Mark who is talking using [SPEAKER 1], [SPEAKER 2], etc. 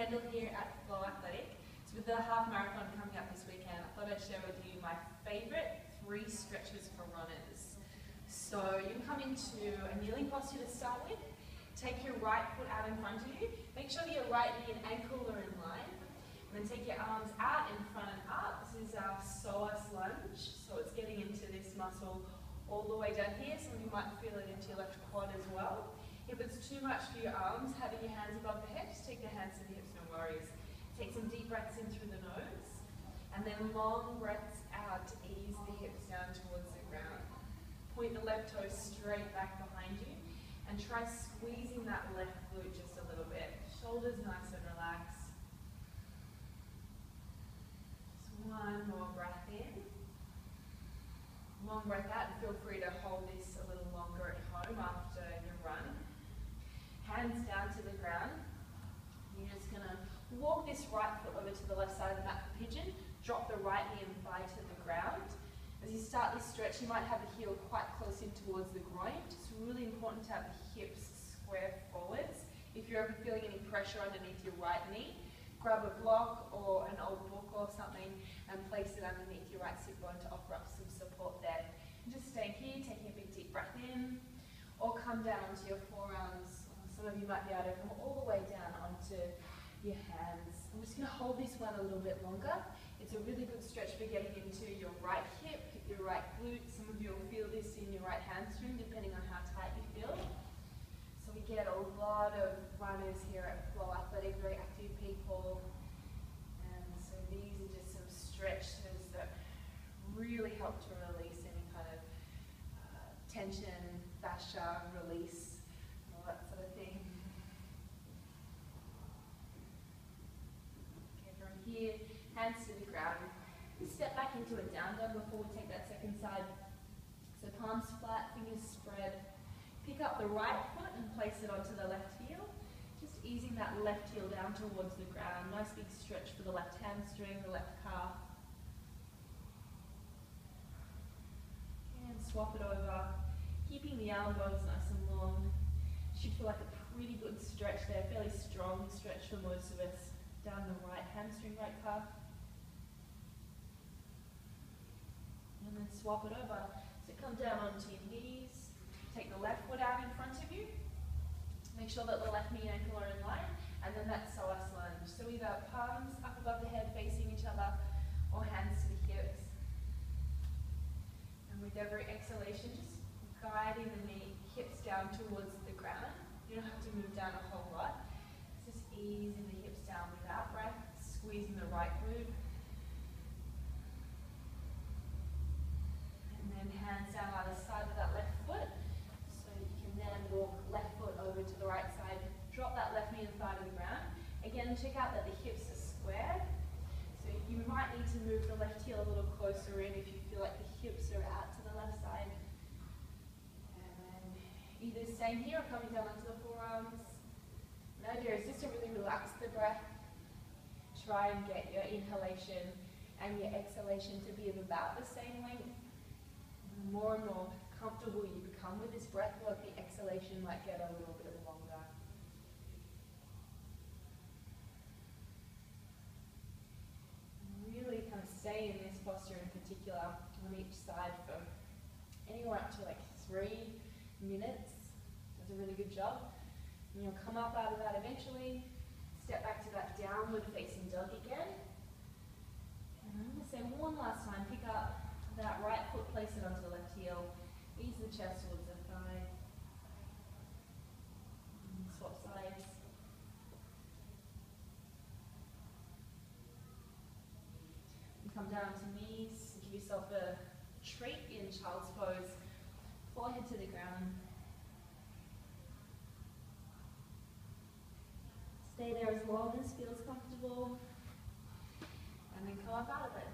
[SPEAKER 1] Kendall here at Flow Athletic. So with the half marathon coming up this weekend, I thought I'd share with you my favourite 3 stretches for runners. So you can come into a kneeling posture to start with. Take your right foot out in front of you. Make sure that your right knee and ankle are in line. And then take your arms out in front and up. This is our psoas lunge. So it's getting into this muscle all the way down here. Some of you might feel it into your left quad as well. If it's too much for your arms, having your hands above the head, just take the hands to the hips, no worries. Take some deep breaths in through the nose, and then long breaths out to ease the hips down towards the ground. Point the left toe straight back behind you, and try squeezing that left glute just a little bit. Shoulders nice and relaxed. Just one more breath in. Long breath out, and feel free to hold this a little longer at home after your run. Hands down to the ground. You're just going to walk this right foot over to the left side of the mat for pigeon. Drop the right knee and thigh to the ground. As you start this stretch, you might have the heel quite close in towards the groin. It's really important to have the hips square forwards. If you're ever feeling any pressure underneath your right knee, grab a block or an old book or something and place it underneath your right sit bone to offer up some support there. And just stay here, taking a big deep breath in, or come down onto your forearms. Some of you might be able to come all the way down onto your hands. I'm just going to hold this one a little bit longer. It's a really good stretch for getting into your right hip, your right glute. Some of you will feel this in your right hamstring, depending on how tight you feel. So we get a lot of runners here at Flow Athletic, very active people. And so these are just some stretches that really help to release any kind of tension, fascia release, all that sort of thing. Okay, from here, hands to the ground. Step back into a down dog before we take that second side. So palms flat, fingers spread. Pick up the right foot and place it onto the left heel. Just easing that left heel down towards the ground. Nice big stretch for the left hamstring, the left calf. And swap it over. Keeping the arm bones nice and long. Should feel like a pretty good stretch there, fairly strong stretch for most of us. Down the right hamstring, right calf. And then swap it over. So come down onto your knees. Take the left foot out in front of you. Make sure that the left knee and ankle are in line. And then that psoas lunge. So either palms up above the head facing each other or hands to the hips. And with every exhalation, just guiding the knee, hips down towards the ground. You don't have to move down a whole lot. Just easing the hips down without breath, squeezing the right glute. And then hands down either side of that left foot. So you can then walk left foot over to the right side. Drop that left knee and thigh to the ground. Again, check out that the hips are squared. So you might need to move the left heel a little closer in if you feel like the hips are out to the left side. Either staying here or coming down onto the forearms. The idea is just to really relax the breath. Try and get your inhalation and your exhalation to be of about the same length. The more and more comfortable you become with this breath work, the exhalation might get a little bit longer. Really kind of stay in this posture in particular on each side for anywhere up to like 3 minutes. Does a really good job. And you'll come up out of that eventually. Step back to that downward facing dog again. And I'm going to say one last time, pick up that right foot, place it onto the left heel. Ease the chest towards the thigh. And swap sides. And come down to knees. Give yourself a treat in child's pose. Forehead to the ground. Stay there as long as feels comfortable. And then come up out of it.